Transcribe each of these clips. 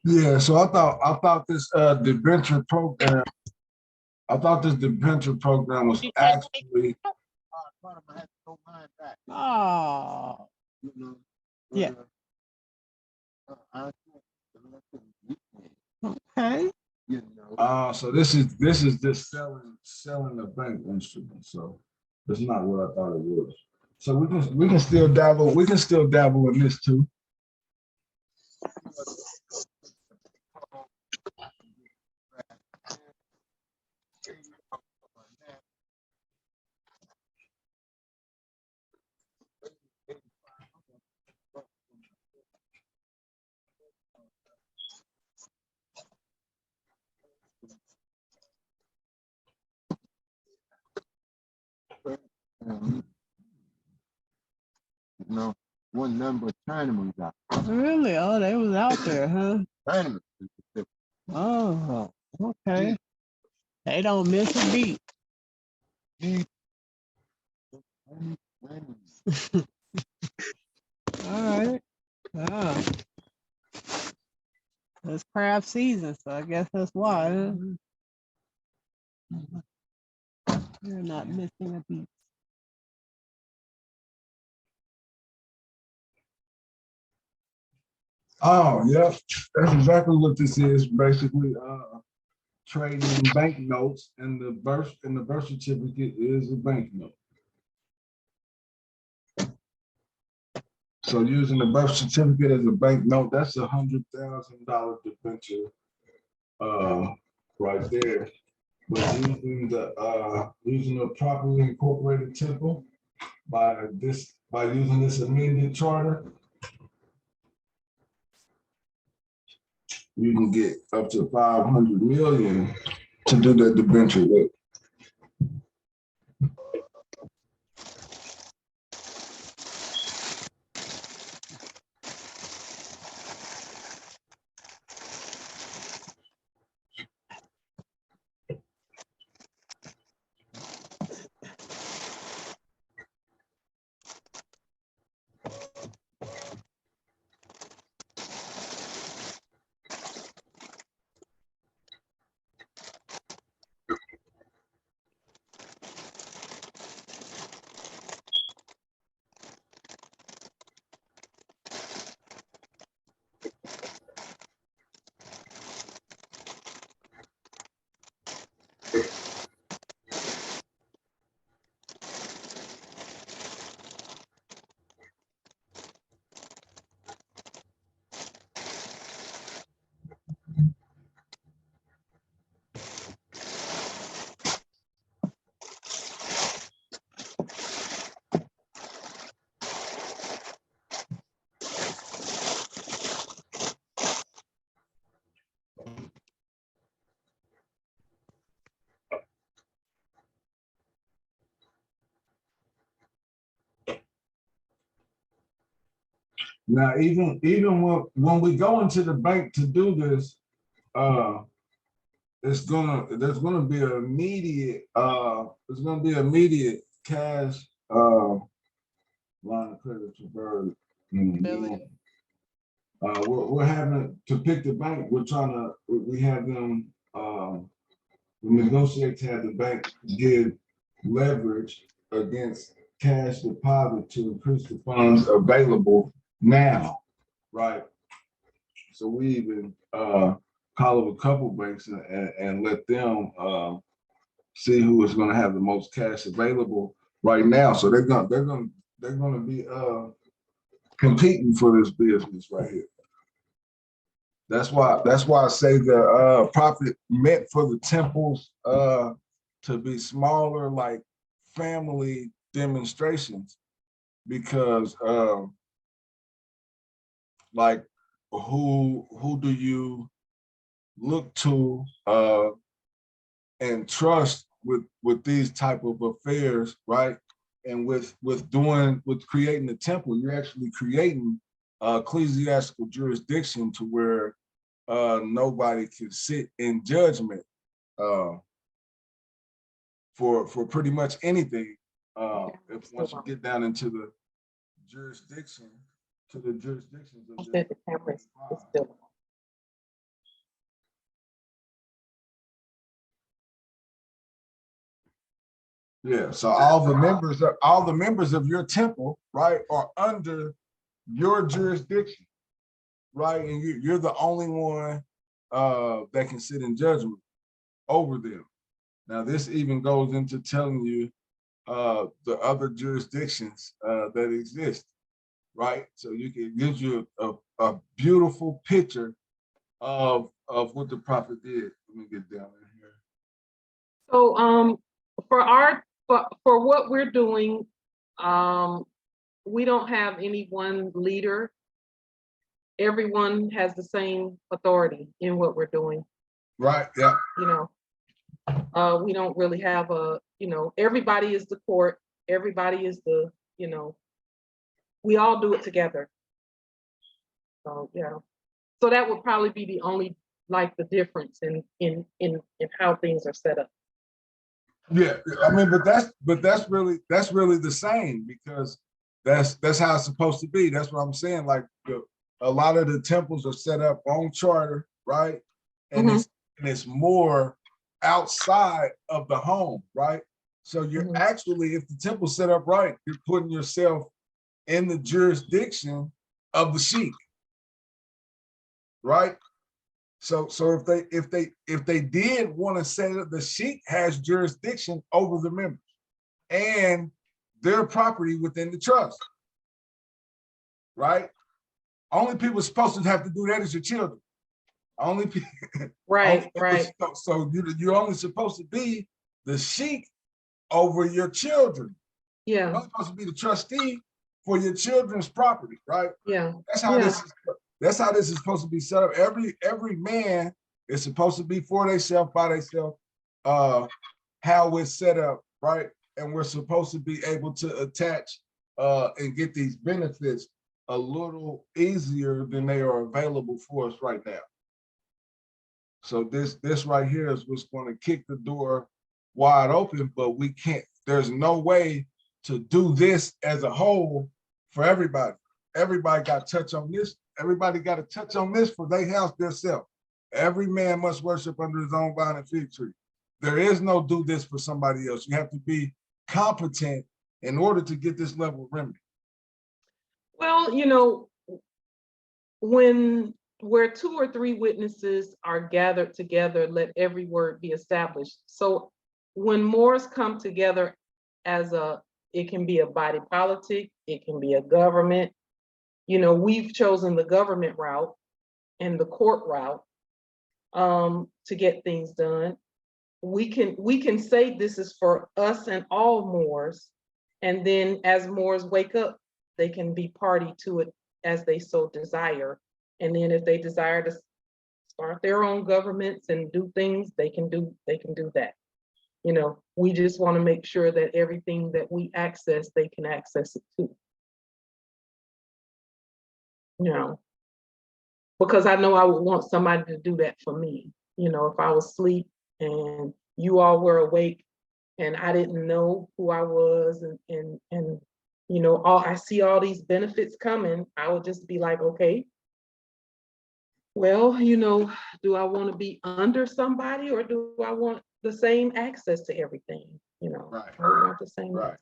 Yeah, so I thought this debenture program, I thought this debenture program was You say thank actually you. Oh, You know, yeah. I Okay. you know, so this is just selling the bank instrument. So it's not what I thought it was. So we can still dabble in this too. um, you know, one number of Chinamen got Really? Oh, they was out there, huh? Chinamen. Oh, okay. They don't miss a beat. All right. Ah, it's craft season, so I guess that's why, huh? You're not missing a beat. Oh, yep. That's exactly what this is. Basically, trading banknotes, and the birth certificate is a banknote. So using the birth certificate as a banknote, that's $100,000 debenture, uh, right there. But using a properly incorporated temple by using this amended charter, you can get up to 500 million to do that debenture with. Now, even when we go into the bank to do this, uh, there's gonna be immediate cash line of credit to bird. Billy. We're having to pick the bank. We have them we negotiate to have the bank give leverage against cash deposit to increase the funds available now, right? So we even call up a couple banks and let them see who is going to have the most cash available right now. So they're gonna be competing for this business right here. That's why I say the profit meant for the temples to be smaller, like family demonstrations, because like who do you look to and trust with these type of affairs, right? And with creating the temple, you're actually creating ecclesiastical jurisdiction to where nobody can sit in judgment uh, for pretty much anything. If once you get down into the jurisdiction, to the jurisdictions of this. Yeah, so all the members of your temple, right, are under your jurisdiction, right? And you're the only one that can sit in judgment over them. Now, this even goes into telling you the other jurisdictions that exist, right? So it gives you a beautiful picture of what the prophet did. Let me get down in here. So for what we're doing, we don't have any one leader. Everyone has the same authority in what we're doing. Right. Yeah. You know, we don't really have everybody is the court, everybody is we all do it together. So yeah. So that would probably be the only the difference in how things are set up. Yeah, I mean, but that's really the same, because that's how it's supposed to be. That's what I'm saying. Like a lot of the temples are set up on charter, right? And it's more outside of the home, right? So you're actually, if the temple's set up right, you're putting yourself in the jurisdiction of the sheik, right? So if they did want to say that the sheik has jurisdiction over the members and their property within the trust, right? Only people supposed to have to do that is your children. Only people, right. So you're only supposed to be the sheik over your children. Yeah. You're only supposed to be the trustee for your children's property, right? Yeah. That's how this is supposed to be set up. Every man is supposed to be for themselves, by themselves, how it's set up, right? And we're supposed to be able to attach and get these benefits a little easier than they are available for us right now. So this right here is what's going to kick the door wide open, but we can't, there's no way to do this as a whole for everybody. Everybody got to touch on this. Everybody got to touch on this for their house, themselves. Every man must worship under his own vine and fig tree. There is no do this for somebody else. You have to be competent in order to get this level of remedy. Well, where 2 or 3 witnesses are gathered together, let every word be established. So when mores come together it can be a body politic, it can be a government. We've chosen the government route and the court route to get things done. We can say this is for us and all Moors, and then as Moors wake up, they can be party to it as they so desire. And then if they desire to start their own governments and do things, they can do that. We just want to make sure that everything that we access, they can access it too. Because I know I would want somebody to do that for me. If I was asleep and you all were awake and I didn't know who I was and I see all these benefits coming, I would just be like, okay, well, do I want to be under somebody or do I want the same access to everything? Right. I want the same access.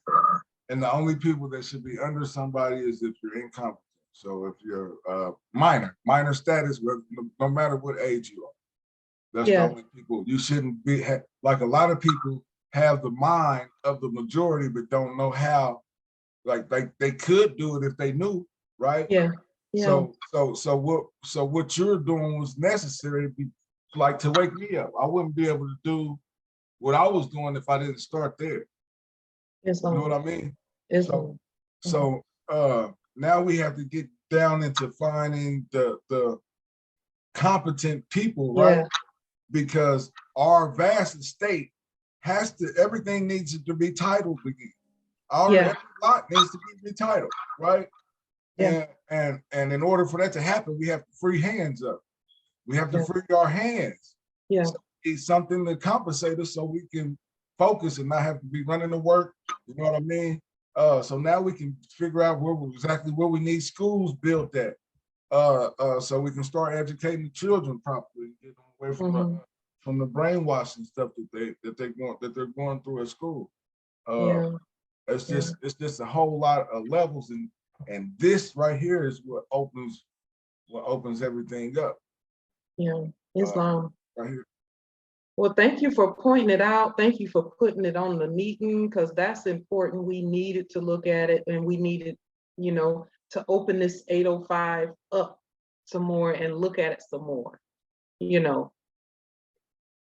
And the only people that should be under somebody is if you're incompetent. So if you're minor status, no matter what age you are, that's the only people. You shouldn't be like a lot of people have the mind of the majority, but don't know how. Like they could do it if they knew, right? Yeah. So what you're doing was necessary, to wake me up. I wouldn't be able to do what I was doing if I didn't start there. You know what I mean? So now we have to get down into finding the competent people, right? Because our vast estate everything needs to be titled again. Every lot needs to be retitled, right? And in order for that to happen, we have to free hands up. We have to free our hands. So we need something to compensate us so we can focus and not have to be running to work. You know what I mean? So now we can figure out exactly where we need schools built at, so we can start educating the children properly, get them away from the brainwashing stuff that they're going through at school. Yeah, It's yeah. just a whole lot of levels, and this right here is what opens everything up. Yeah, Islam. Right here. Well, thank you for pointing it out. Thank you for putting it on the meeting, because that's important. We needed to look at it, and we needed, to open this 805 up some more and look at it some more,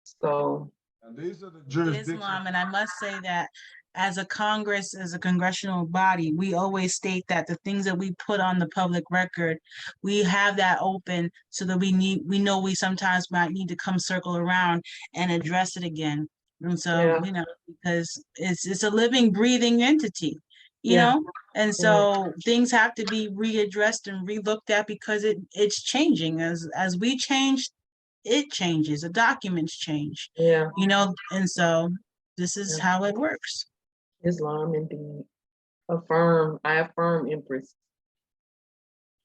So, And these are the jurisdictions. Islam, and I must say that as a Congress, as a congressional body, we always state that the things that we put on the public record, we have that open so that we know we sometimes might need to come circle around and address it again. And so, yeah, because it's a living, breathing entity, Yeah. and so things have to be readdressed and relooked at because it's changing. As we change, it changes, the documents change, yeah, and so this is Yeah. how it works. Islam indeed. I affirm Empress.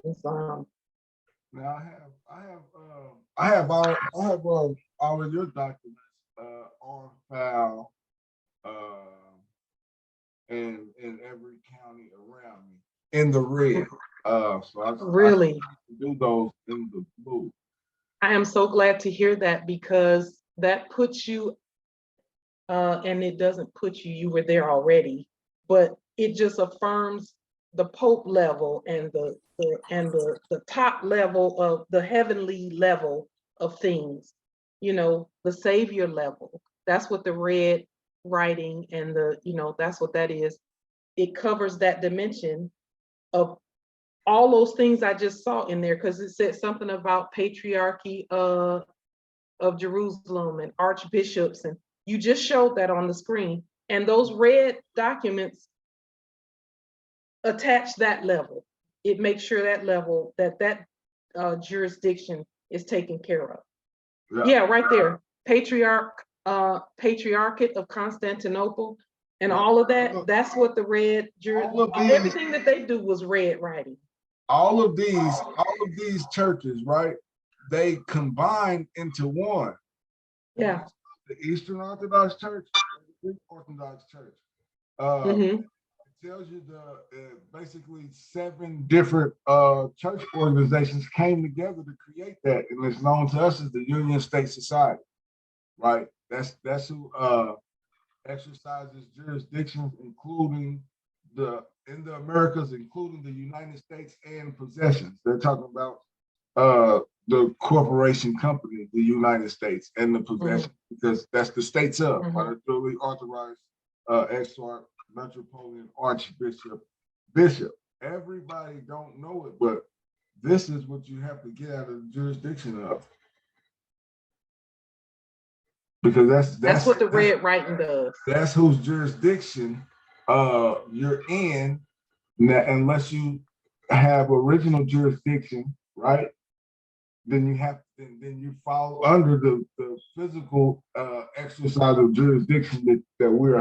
Islam. Now I have all of your documents on file in every county around me in the red. So I Really, do those in the blue. I am so glad to hear that, because that puts you, and it doesn't put you, you were there already, but it just affirms the Pope level and the top level of the heavenly level of things, the Savior level. That's what the red writing and that's what that is. It covers that dimension of all those things I just saw in there, because it said something about patriarchy of Jerusalem and archbishops, and you just showed that on the screen. And those red documents attach that level. It makes sure that level, that jurisdiction is taken care of. Yeah, right there. Patriarchate of Constantinople and all of that. That's what the red everything that they do was red writing. All of these churches, right? They combine into one. Yeah. The Eastern Orthodox Church, the Greek Orthodox Church. Mhm. It tells you basically 7 different church organizations came together to create that, and it's known to us as the Union State Society, right? That's who exercises jurisdictions, including in the Americas, including the United States, and possessions. They're talking about the corporation company, the United States, and the possession, because that's the states of by the duly authorized exarch, metropolitan, archbishop, bishop. Everybody don't know it, but this is what you have to get out of the jurisdiction of. Because that's what the red writing does. That's whose jurisdiction you're in, unless you have original jurisdiction, right? Then you fall under the physical exercise of jurisdiction that we're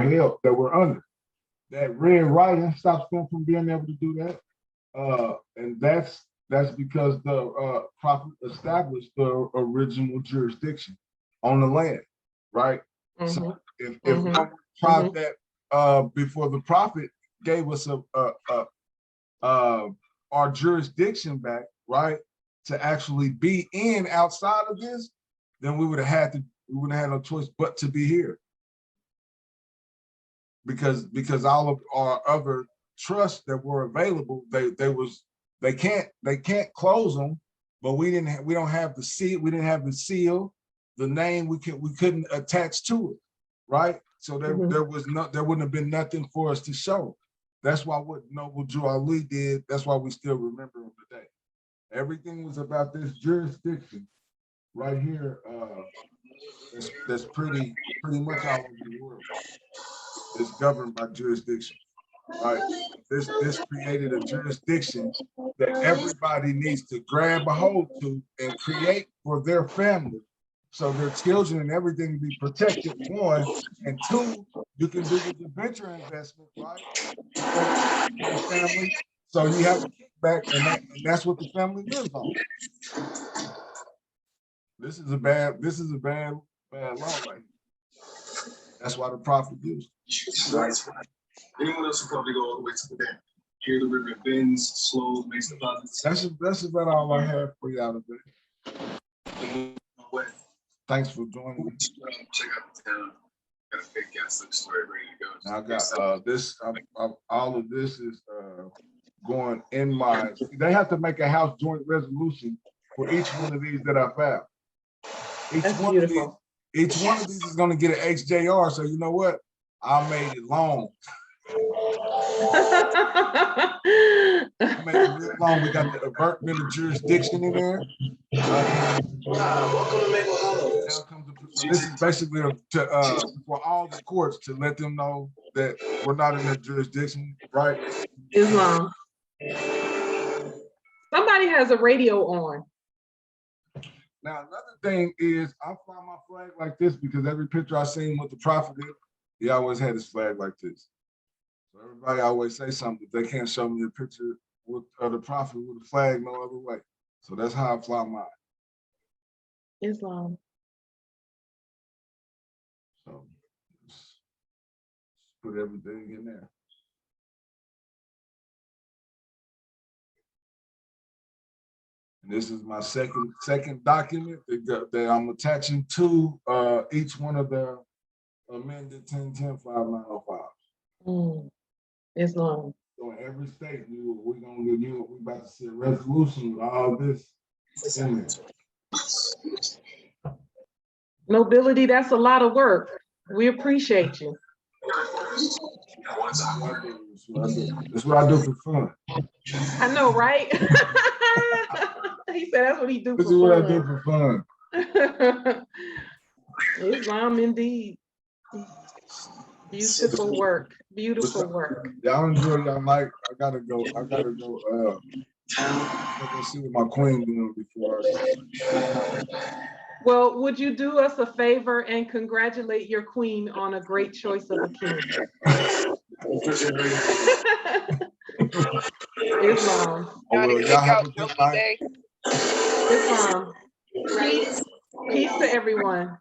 under. That red writing stops them from being able to do that, and that's because the prophet established the original jurisdiction on the land, right? So if one tried that before the prophet gave us our jurisdiction back, right, to actually be in outside of this, then we wouldn't have had no choice but to be here. Because all of our other trusts that were available, they can't close them, but we don't have the seal, the name, we couldn't attach to it, right? So there wouldn't have been nothing for us to show. That's why what Noble Drew Ali did, that's why we still remember him today. Everything was about this jurisdiction right here. That's pretty much all over the world. It's governed by jurisdiction, right? This created a jurisdiction that everybody needs to grab a hold to and create for their family, so their children and everything to be protected, 1, and 2, you can do the venture investment, right? For the family, so you have a kickback, and that's what the family lives on. This is a bad law right here. That's why the prophet used. That's right. Anyone else who probably go all the way to the end. Here the river bends, slows, makes deposits. That's about all I have for y'all today. Way. Thanks for joining me. Check out the town. Got a big gas store ready to go. I got this. All of this is going in my. They have to make a House joint resolution for each one of these that I found. That's beautiful. Each one of these is going to get an XJR. So you know what? I made it long. I made it real long. We got the avertment of jurisdiction in there. Welcome to Maple Hollow. So this is basically for all the courts to let them know that we're not in their jurisdiction, right? Islam. Somebody has a radio on. Now, another thing is I fly my flag like this because every picture I seen with the prophet, he always had his flag like this. So everybody always say something, but they can't show me a picture with the prophet with a flag no other way. So that's how I fly mine. Islam. So let's put everything in there. And this is my second document that I'm attaching to each one of the amended 1010-5905. Islam. So in every state, we're about to see a resolution with all this in there. Nobility, that's a lot of work. We appreciate you. That's what I do for fun. I know, right? He said that's what he do. This is what I do for fun. Islam indeed. Beautiful work. Beautiful work. Y'all enjoy y'all night. I gotta go see what my queen doing before I Well, would you do us a favor and congratulate your queen on a great choice of a king? Islam. well, y'all have a good night. Islam. Peace to everyone.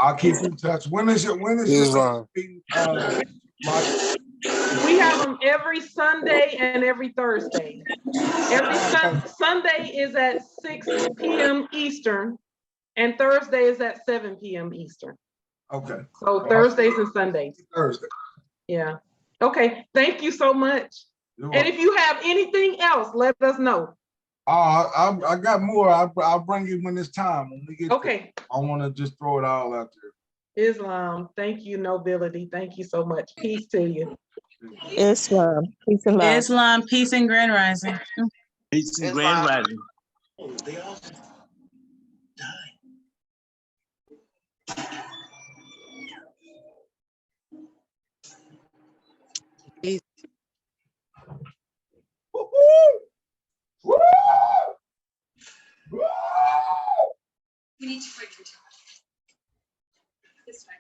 I'll keep in touch. When is your meeting? We have them every Sunday and every Thursday. Sunday is at 6 p.m. Eastern, and Thursday is at 7 p.m. Eastern. Okay. So Thursdays and Sundays. Thursday. Yeah. Okay. Thank you so much. And if you have anything else, let us know. I got more. I'll bring you when it's time. When we get okay. There. I want to just throw it all out there. Islam. Thank you, Nobility. Thank you so much. Peace to you. Islam. Peace and love. Islam, peace and grand rising. Peace and grand rising. They all Peace. We need to break into this way.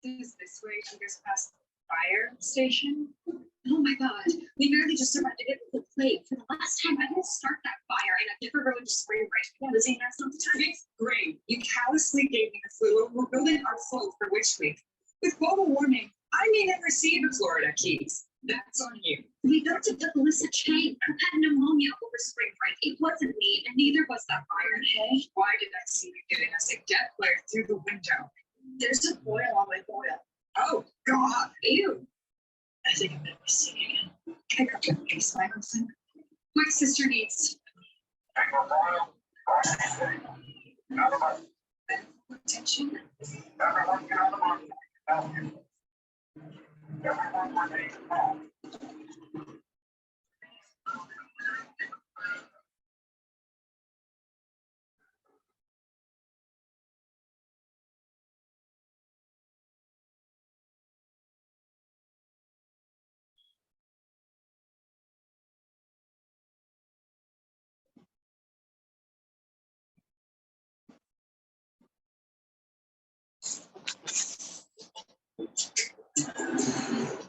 This way to this past the fire station. Oh my god, we barely just survived it with a plate. For the last time, I didn't start that fire and I've never really just spring right. Yeah, Lizzie, that's not the time. It's great. You callously gave me the flu. We're building our float for which week. With global warming, I may never see the Florida Keys. That's on you. We built it with Melissa Chang. I had pneumonia over spring break. It wasn't me, and neither was that fire. Hey, why did I see you giving us a death glare through the window? There's a boil on my boil. Oh, God. Ew. I think I'm never sick again. Can I grab your face, Michelson? My sister needs attention. Everyone get out of the market. Everyone remain calm.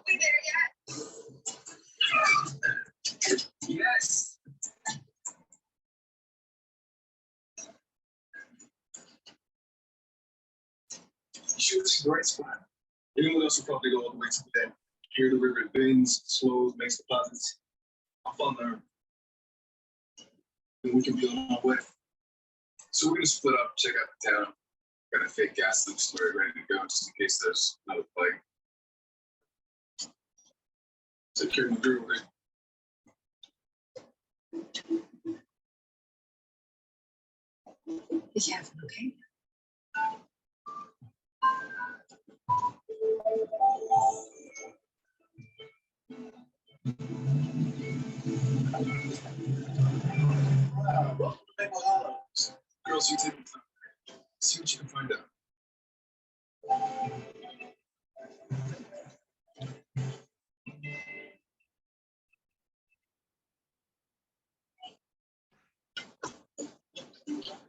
We there yet? to the right spot. Anyone else will probably go all the way to the end. Here the river bends, slows, makes deposits. I'll follow her. And we can be on our way. So we're gonna split up, check out the town. Got a fake gas leak story ready to go just in case there's another plague. Take care of my girl, right? Yeah, okay. Wow, welcome to Maple Hollows. Girls, you take me through. See what you can find out.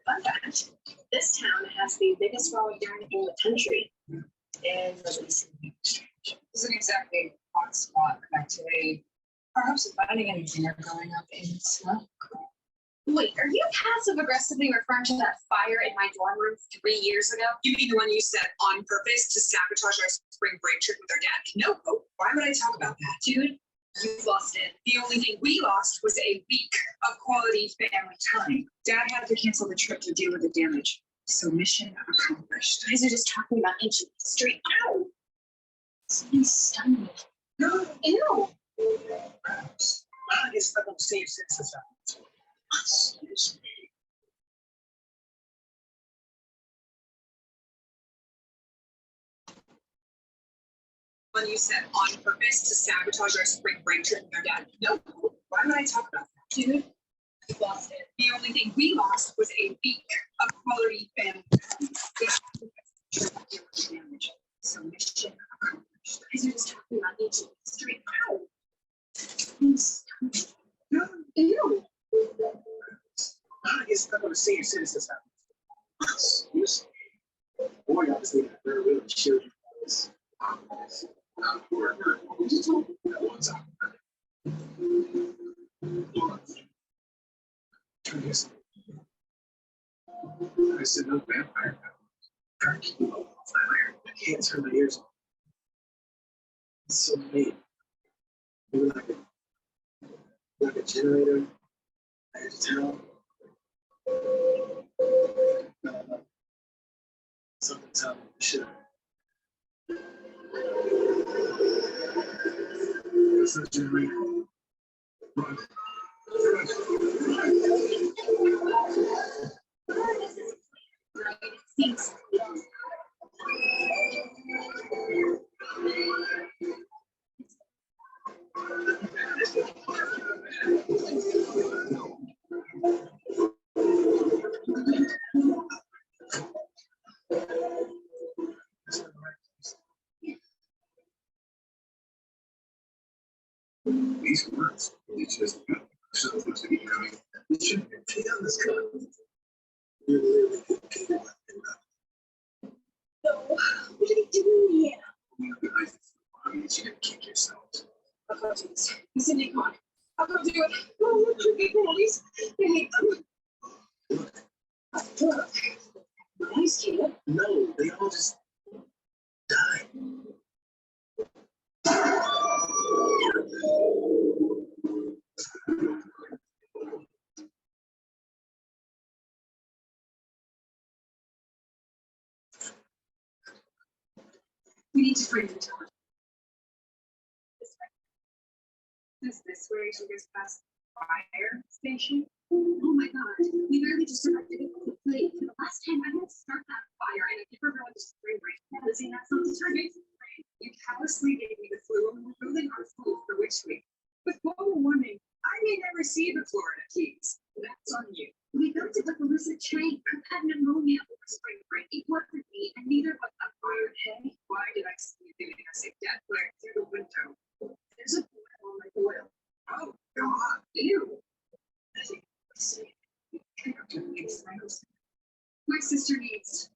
Fun fact, this town has the biggest wild yarn in the country. And this isn't exactly a hot spot for activity. Our hopes of finding anything are going up in smoke. Wait, are you passive aggressively referring to that fire in my dorm room 3 years ago? You mean the one you set on purpose to sabotage our spring break trip with our dad? No, why would I talk about that? Dude, you've lost it. The only thing we lost was a week of quality family time. Dad had to cancel the trip to deal with the damage. So mission accomplished. You guys are just talking about ancient history. Ow! Something stung me. No, ew. I guess I'm gonna say since this happened. Excuse me. One you set on purpose to sabotage our spring break trip with our dad. No, why would I talk about that? Dude, you lost it. The only thing we lost was a week of quality family time. Damage. So mission accomplished. Guys are just talking about ancient history. Ow! Ew. I guess I'm gonna say since this happened. Excuse me. Boy, I was thinking very really chill. We just told you that one time. I said no vampire. I can't turn my ears off. It's so late. Maybe like a generator. I had to tell. No. Something telling me shit. It's a generator. Run. Thanks. These words, they just so much to be coming. We shouldn't be on this color. You're literally getting No, what are you doing here? you guys, I mean, you're gonna kick yourselves. I'll go do this. Listen, come on. I'll go do it. Oh, look, you big boys. I hate them. Look. Nice, Caleb. No, they all just die. We need to find the town. This where you guys past the fire station? Oh my god, we barely just arrived at it late. For the last time I had to start that fire and I never went to spring break. Lizzie, that's not the target. You callously gave me the flu and we're building our food for which week. With global warming, I may never see the Florida Keys. That's on you. We built it with a lucid train. I had pneumonia over spring break. It wasn't me, and neither was that fire. Hey, why did I see you doing a sick death flare through the window? There's a boil on my boil. Oh God, ew. I think my sister needs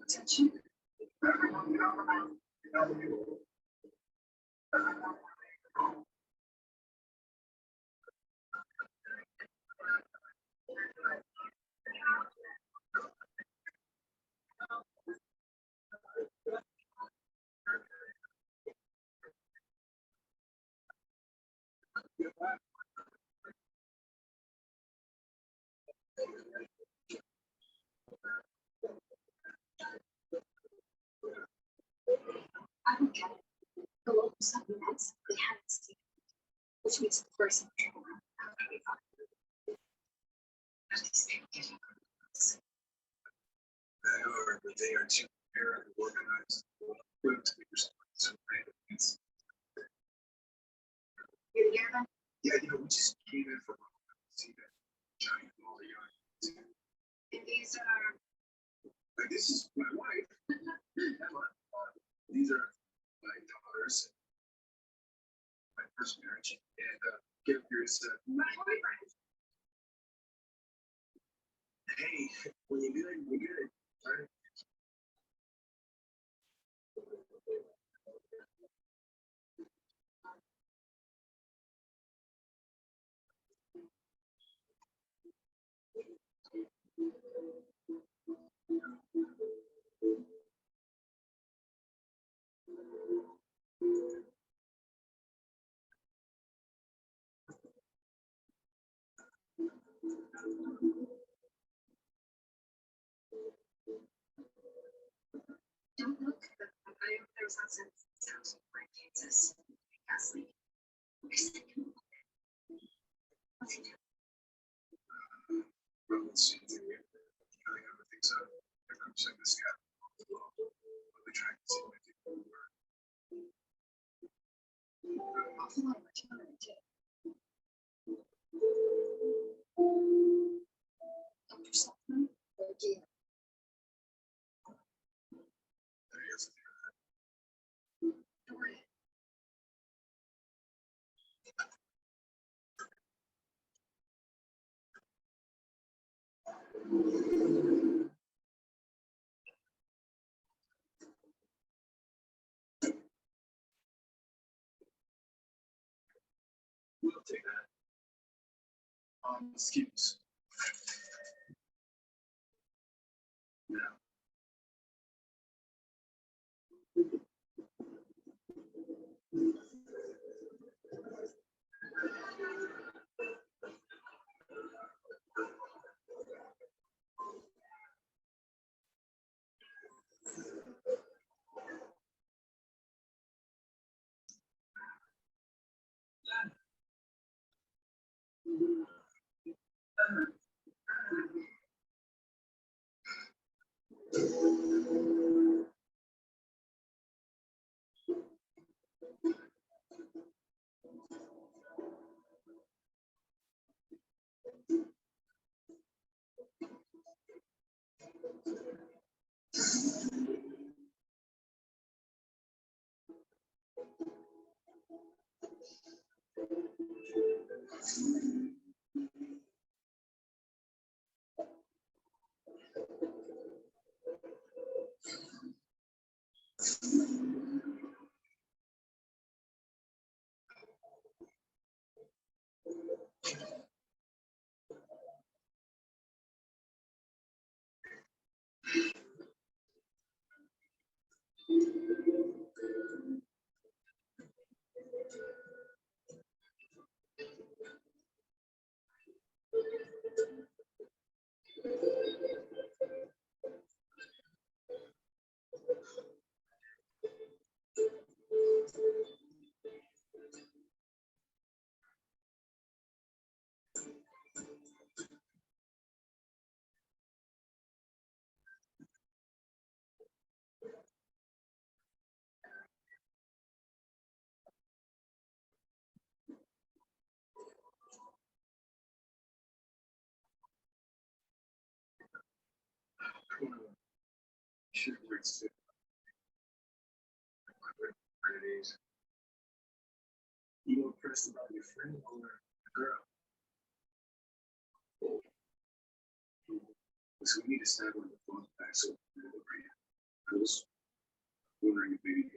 attention. look at it, the local supplements, they haven't seen it, which makes the person in trouble after we got it. How do these people get in contact? They are, but they are too prepared and organized. Equipped to be responsible. You hear them? Yeah, we just came in from see that giant ball of yarn. And these are, Like, this is my wife. These are my daughters. My first marriage. And get curious. my boyfriend. Hey, when you do it, you get it. Right? Don't look, but there was lots of sounds of like Kansas, Gasly. What's he doing? Well, let's see. Filling everything's up. Everyone check this out. We're trying to see what people were. Awful lot of machinery too. Dr. Saltzman, or Gia? There is. Don't worry. We'll take that. Excuse. Now. Sure, where it's at. You more pressed about your friend or the girl? So we need to start with the phone back so I was wondering if maybe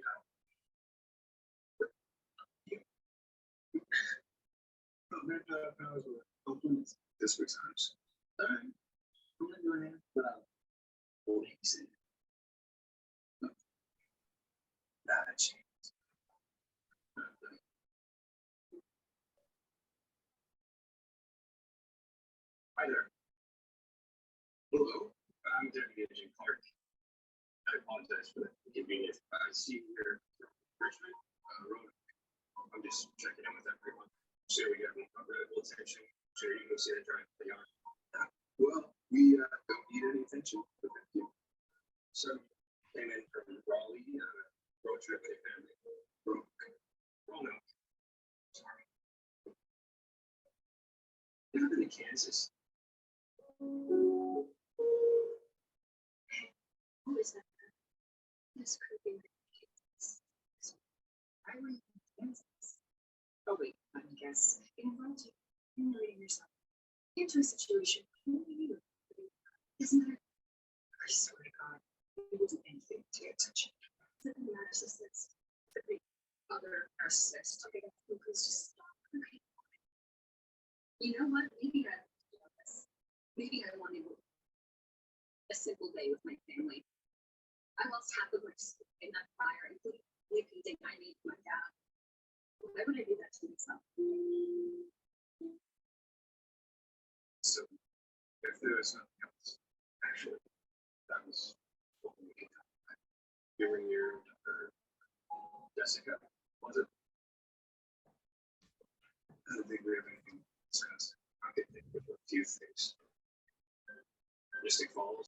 powers were open this week's times. I'm only doing it, but I'm old, he said. Not a chance. Hi there. Hello, I'm Deputy Agent Clark. I apologize for the inconvenience. I see here Richmond, Rowan. I'm just checking in with everyone. Sure, we got the attention. Sure, you can see the drive they are. Well, we don't need any attention, but thank you. So, came in from Raleigh, road trip with a family. Roanoke. Sorry. You ever been to Kansas? Who is that? This could be I were in Kansas. Oh wait, let me guess. Involved you narrating yourself into a situation only you. Isn't there? I swear to God, you will do anything to get attention. The narcissist, the big other narcissist. Okay, please just stop. Okay. You know what? Maybe I want this. Maybe I wanted a simple day with my family. I lost half of my sleep in that fire, including the thing I made my dad. Why would I do that to myself? So, if there was nothing else, actually, that was what we could talk about. You and your Jessica, was it? I don't think we have anything to discuss. I could think of a few things. Mystic Falls.